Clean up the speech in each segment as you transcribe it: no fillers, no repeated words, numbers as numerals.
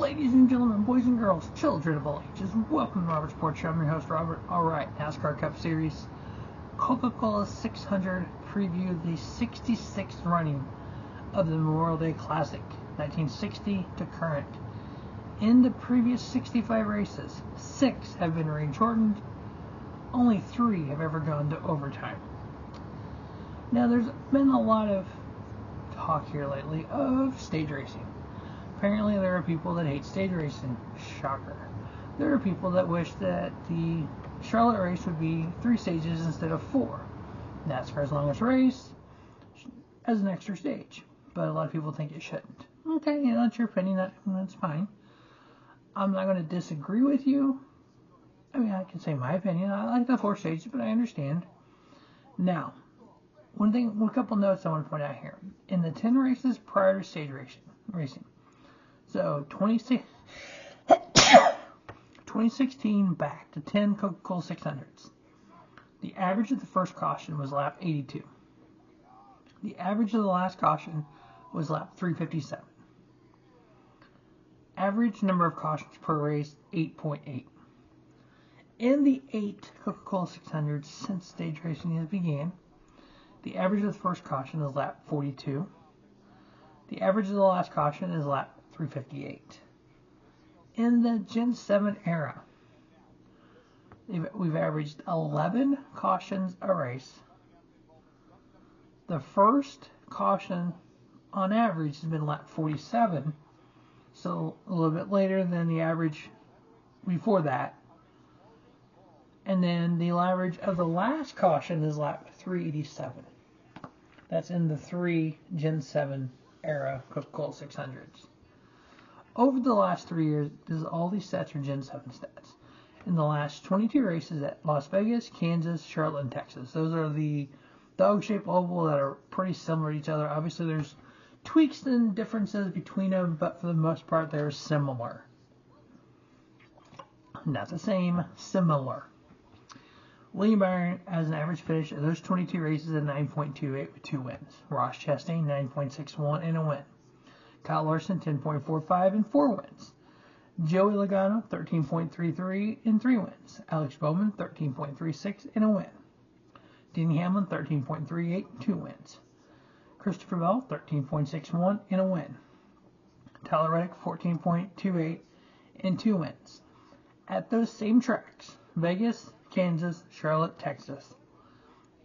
Ladies and gentlemen, boys and girls, children of all ages, welcome to Robert's Sports Show. I'm your host, Robert. Alright, NASCAR Cup Series, Coca-Cola 600 preview, the 66th running of the Memorial Day Classic, 1960 to current. In the previous 65 races, 6 have been rain shortened, only 3 have ever gone to overtime. Now, there's been a lot of talk here lately of stage racing. Apparently there are people that hate stage racing. Shocker. There are people that wish that the Charlotte race would be 3 stages instead of 4. NASCAR's longest race as an extra stage. But a lot of people think it shouldn't. Okay, that's your opinion. That's fine. I'm not going to disagree with you. I mean, I can say my opinion. I like the 4 stages, but I understand. Now, one couple notes I want to point out here. In the 10 races prior to stage racing, so 2016 back to 10 Coca-Cola 600s. The average of the first caution was lap 82. The average of the last caution was lap 357. Average number of cautions per race, 8.8. In the 8 Coca-Cola 600s since stage racing has began, the average of the first caution is lap 42. The average of the last caution is lap 358. In the Gen 7 era, we've averaged 11 cautions a race. The first caution on average has been lap 47, so a little bit later than the average before that. And then the average of the last caution is lap 387. That's in the 3 Gen 7 era Coca-Cola 600s. Over the last 3 years, all these stats are Gen 7 stats. In the last 22 races at Las Vegas, Kansas, Charlotte, and Texas. Those are the dog-shaped oval that are pretty similar to each other. Obviously, there's tweaks and differences between them, but for the most part, they're similar. Not the same, similar. William Byron has an average finish of those 22 races at 9.28 with 2 wins. Ross Chastain, 9.61 and a win. Kyle Larson, 10.45 and 4 wins. Joey Logano, 13.33 and 3 wins. Alex Bowman, 13.36 and a win. Denny Hamlin, 13.38 and 2 wins. Christopher Bell, 13.61 and a win. Tyler Reddick, 14.28 and 2 wins. At those same tracks, Vegas, Kansas, Charlotte, Texas,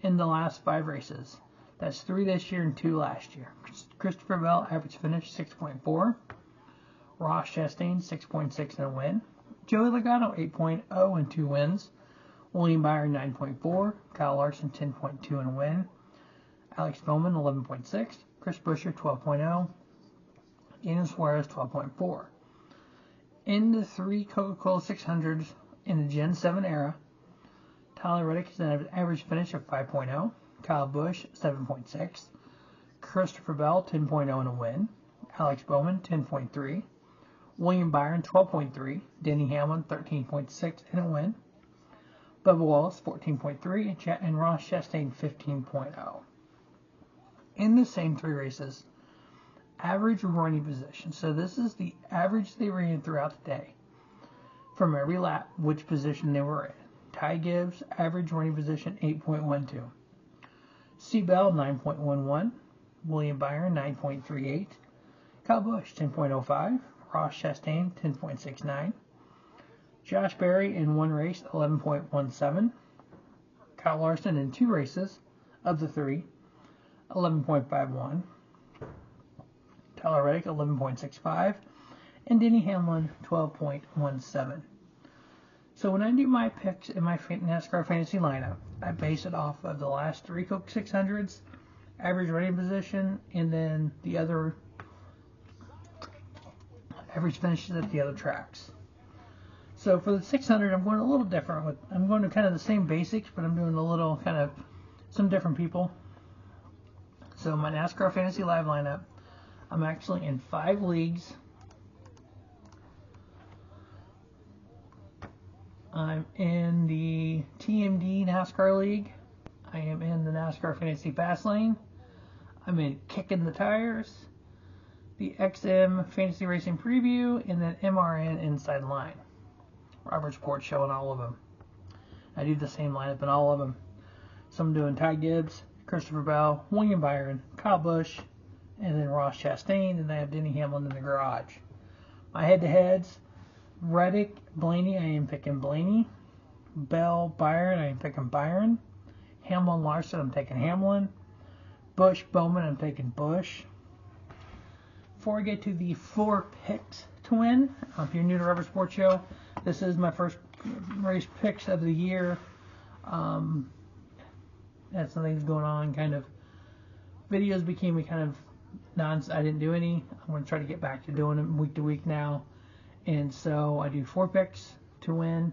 in the last 5 races. That's 3 this year and 2 last year. Christopher Bell, average finish 6.4. Ross Chastain, 6.6 and a win. Joey Logano, 8.0 and 2 wins. William Byron, 9.4. Kyle Larson, 10.2 and a win. Alex Bowman, 11.6. Chris Buescher, 12.0. Daniel Suarez, 12.4. In the 3 Coca-Cola 600s in the Gen 7 era, Tyler Reddick has an average finish of 5.0. Kyle Busch, 7.6. Christopher Bell, 10.0 and a win. Alex Bowman, 10.3. William Byron, 12.3. Denny Hamlin, 13.6 and a win. Bubba Wallace, 14.3. And Ross Chastain, 15.0. In the same 3 races, average running position. So this is the average they ran throughout the day. From every lap, which position they were in. Ty Gibbs, average running position, 8.12. C. Bell, 9.11. William Byron, 9.38. Kyle Busch, 10.05. Ross Chastain, 10.69. Josh Berry in 1 race, 11.17. Kyle Larson in 2 races of the 3, 11.51. Tyler Reddick, 11.65. And Denny Hamlin, 12.17. So when I do my picks in my NASCAR fantasy lineup, I base it off of the last 3 Coke 600s, average running position, and then the other average finishes at the other tracks. So for the 600, I'm going a little different. I'm going to kind of the same basics, but I'm doing a little kind of some different people. So my NASCAR Fantasy Live lineup, I'm actually in 5 leagues. I'm in the TMD NASCAR League. I am in the NASCAR Fantasy Fast Lane. I'm in Kicking the Tires. the XM Fantasy Racing Preview, and then MRN Inside Line. Robert Sports showing all of them. I do the same lineup in all of them. So I'm doing Ty Gibbs, Christopher Bell, William Byron, Kyle Busch, and then Ross Chastain, and I have Denny Hamlin in the garage. My head-to-heads, Reddick, Blaney, I am picking Blaney. Bell, Byron, I am picking Byron. Hamlin, Larson, I'm taking Hamlin. Busch, Bowman, I'm taking Busch. Before I get to the 4 picks to win, if you're new to Rubber Sports Show, this is my first race picks of the year. Had some things going on, kind of. Videos became a kind of nonsense. I didn't do any. I'm going to try to get back to doing them week to week now. And so I do 4 picks to win.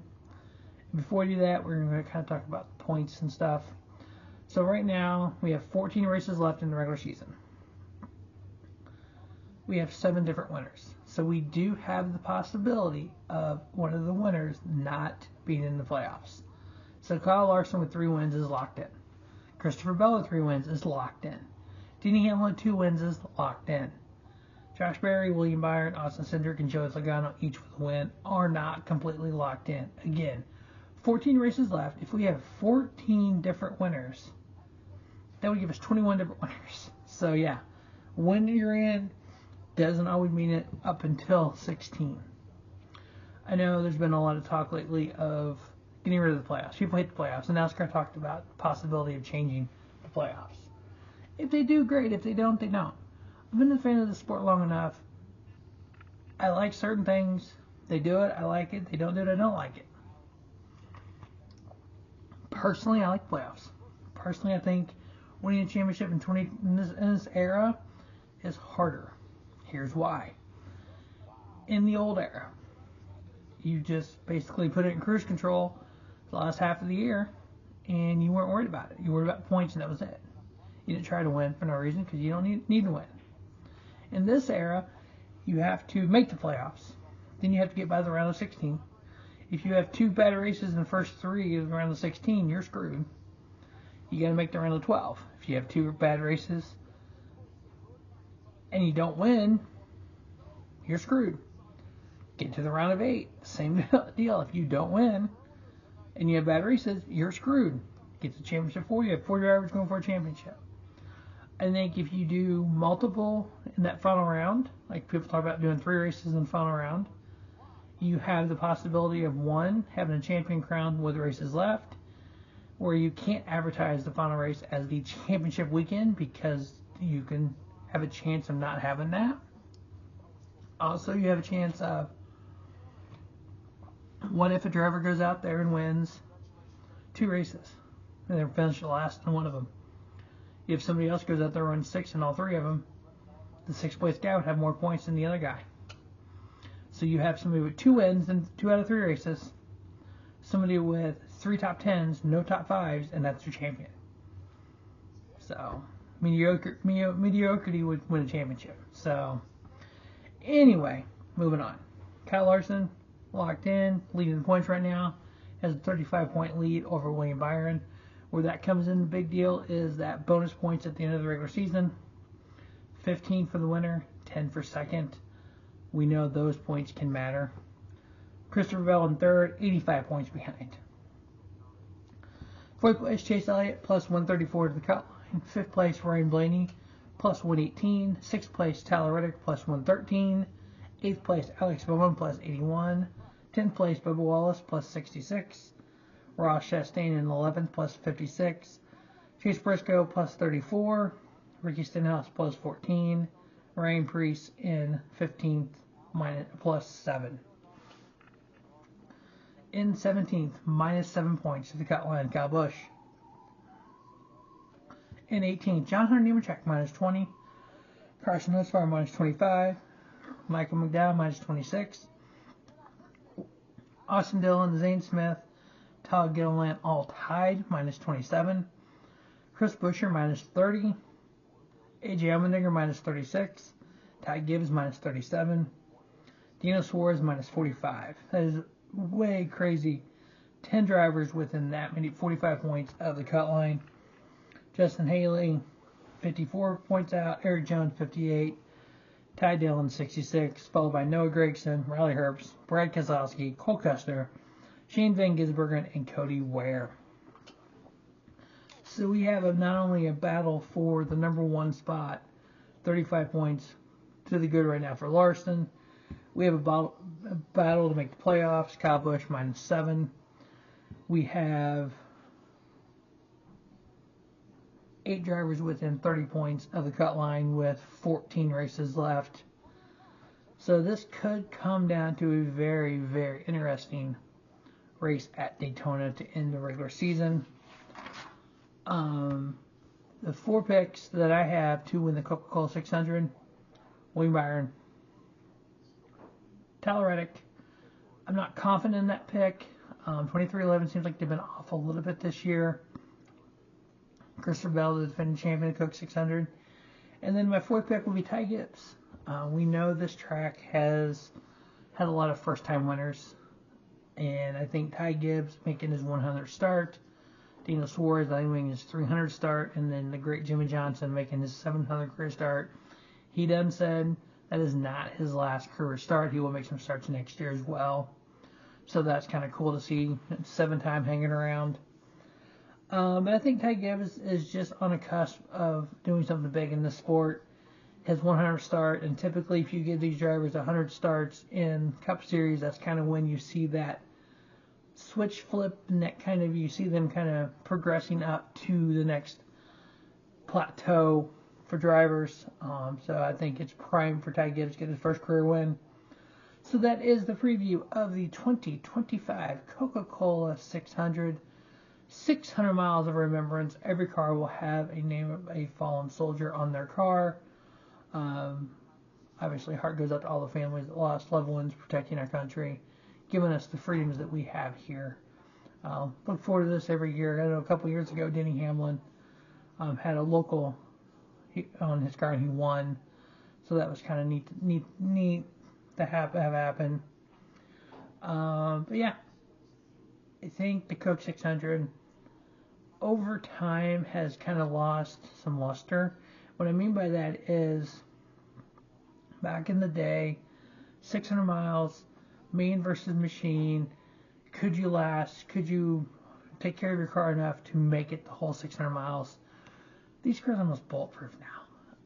Before we do that, we're going to kind of talk about points and stuff. So right now, we have 14 races left in the regular season. We have 7 different winners. So we do have the possibility of one of the winners not being in the playoffs. So Kyle Larson with 3 wins is locked in. Christopher Bell with 3 wins is locked in. Denny Hamlin with 2 wins is locked in. Josh Berry, William Byron, Austin Cindric, and Joey Logano, each with a win, are not completely locked in. Again, 14 races left. If we have 14 different winners, that would give us 21 different winners. So yeah, when you're in doesn't always mean it up until 16. I know there's been a lot of talk lately of getting rid of the playoffs. People hate the playoffs, and NASCAR talked about the possibility of changing the playoffs. If they do, great. If they don't, they don't. I've been a fan of the sport long enough. I like certain things. They do it, I like it. They don't do it, I don't like it. Personally, I like playoffs. Personally, I think winning a championship in this era is harder. Here's why. In the old era, you just basically put it in cruise control the last half of the year, and you weren't worried about it. You were worried about points, and that was it. You didn't try to win for no reason because you don't need to win. In this era, you have to make the playoffs. Then you have to get by the round of 16. If you have 2 bad races in the first 3 of the round of 16, you're screwed. You got to make the round of 12. If you have 2 bad races and you don't win, you're screwed. Get to the round of 8, same deal. If you don't win and you have bad races, you're screwed. Get the championship 4. You have 4 drivers going for a championship. I think if you do multiple in that final round, like people talk about doing 3 races in the final round, you have the possibility of 1, having a champion crown with races left, where you can't advertise the final race as the championship weekend because you can have a chance of not having that. Also, you have a chance of, what if a driver goes out there and wins 2 races and then finishes last in one of them? If somebody else goes out there and runs 6 in all 3 of them, the 6th place guy would have more points than the other guy. So you have somebody with 2 wins in 2 out of 3 races, somebody with 3 top 10s, no top 5s, and that's your champion. So mediocrity would win a championship. So anyway, moving on. Kyle Larson, locked in, leading the points right now, has a 35-point lead over William Byron. Where that comes in, the big deal is that bonus points at the end of the regular season. 15 for the winner, 10 for second. We know those points can matter. Christopher Bell in third, 85 points behind. 4th place, Chase Elliott, plus 134 to the cut line. 5th place, Ryan Blaney, plus 118. 6th place, Tyler Reddick, plus 113. 8th place, Alex Bowman, plus 81. 10th place, Bubba Wallace, plus 66. Ross Chastain in 11th, plus 56. Chase Briscoe, plus 34. Ricky Stenhouse, plus 14. Ryan Preece in 15th, plus 7. In 17th, minus 7 points to the cut line, Kyle Busch. In 18th, John Hunter Nemechek, minus 20. Carson Hocevar, minus 25. Michael McDowell, minus 26. Austin Dillon, Zane Smith, Todd Gilliland all tied, minus 27. Chris Buescher, minus 30. AJ Allmendinger, minus 36. Ty Gibbs, minus 37. Dino Suarez, minus 45. That is way crazy. 10 drivers within that many, 45 points of the cut line. Justin Haley, 54 points out. Eric Jones, 58. Ty Dillon, 66, followed by Noah Gragson, Riley Herbst, Brad Keselowski, Cole Custer, Shane Van Gisbergen, and Cody Ware. So we have not only a battle for the number one spot, 35 points to the good right now for Larson. We have a battle to make the playoffs. Kyle Busch -7. We have 8 drivers within 30 points of the cut line with 14 races left. So this could come down to a very, very interesting race at Daytona to end the regular season. The 4 picks that I have to win the Coca-Cola 600, William Byron, Tyler Reddick. I'm not confident in that pick. 2311 seems like they've been off a little bit this year. Christopher Bell, the defending champion of Coke 600. And then my 4th pick will be Ty Gibbs. We know this track has had a lot of first-time winners. And I think Ty Gibbs making his 100th start. Dino Suarez making his 300th start. And then the great Jimmy Johnson making his 700th career start. He done said that is not his last career start. He will make some starts next year as well. So that's kind of cool to see. 7-time hanging around. But I think Ty Gibbs is just on a cusp of doing something big in this sport. His 100th start, and typically if you give these drivers 100 starts in Cup Series, that's kind of when you see that switch flip, and that kind of, you see them kind of progressing up to the next plateau for drivers. So I think it's prime for Ty Gibbs to get his first career win. So that is the preview of the 2025 Coca-Cola 600. 600 miles of remembrance. Every car will have a name of a fallen soldier on their car. Obviously, heart goes out to all the families that lost loved ones, protecting our country, giving us the freedoms that we have here. Look forward to this every year. I know a couple years ago, Denny Hamlin had a local on his car and he won. So that was kind of neat to have happen. But yeah, I think the Coke 600 over time has kind of lost some luster. What I mean by that is, back in the day, 600 miles, man versus machine. Could you last? Could you take care of your car enough to make it the whole 600 miles? These cars are almost bulletproof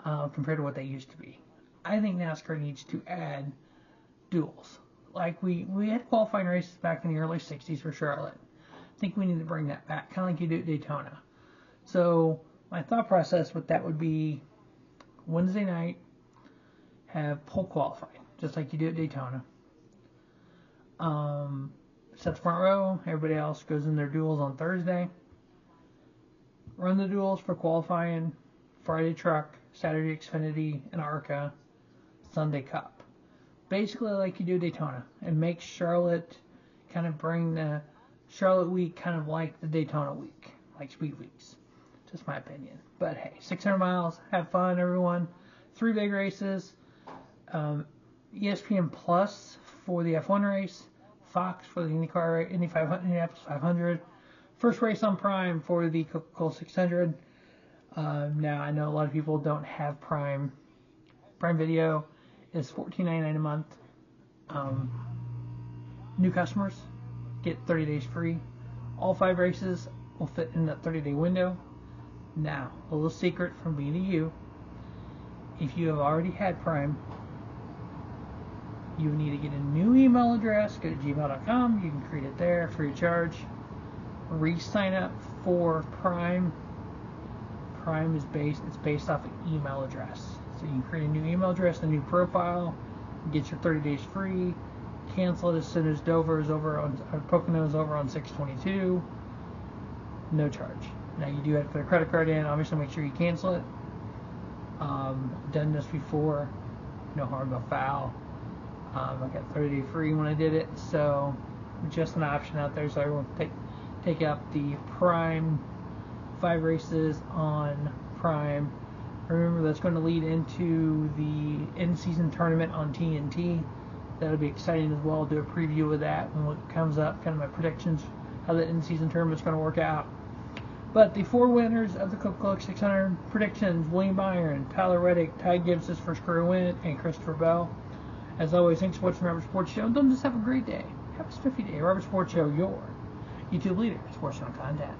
now compared to what they used to be. I think NASCAR needs to add duels. Like we had qualifying races back in the early 60s for Charlotte. I think we need to bring that back, kind of like you do at Daytona. So my thought process with that would be Wednesday night, have pole qualifying, just like you do at Daytona. Set the front row, everybody else goes in their duels on Thursday. Run the duels for qualifying, Friday truck, Saturday Xfinity and ARCA, Sunday Cup. Basically like you do at Daytona, and make Charlotte kind of bring the Charlotte week kind of like the Daytona week, like Speed Weeks. Just my opinion. But hey, 600 miles, have fun, everyone. 3 big races. ESPN Plus for the F1 race, Fox for the IndyCar, Indianapolis 500. First race on Prime for the Coca-Cola 600. Now I know a lot of people don't have Prime. Prime Video is $14.99 a month. New customers get 30 days free. All 5 races will fit in that 30-day window. Now, a little secret from me to you. If you have already had Prime, you need to get a new email address. Go to gmail.com. You can create it there, free of charge. Re-sign up for Prime. Prime is based off an email address. So you can create a new email address, a new profile, get your 30 days free, cancel it as soon as Dover is over on, or Pocono is over on 6/22. No charge. Now you do have to put a credit card in. Obviously, make sure you cancel it. Done this before. No harm, no foul. I got 30 day free when I did it, so just an option out there. So everyone take up the Prime 5 races on Prime. Remember, that's going to lead into the in-season tournament on TNT. That'll be exciting as well. I'll do a preview of that when it comes up, kind of my predictions, how the in-season tournament's going to work out. But the 4 winners of the Coca-Cola 600 predictions: William Byron, Tyler Reddick, Ty Gibbs his first career win, and Christopher Bell. As always, thanks for watching Robert Sports Show. Don't just have a great day. Have a spiffy day. Robert Sports Show, your YouTube leader, sports content.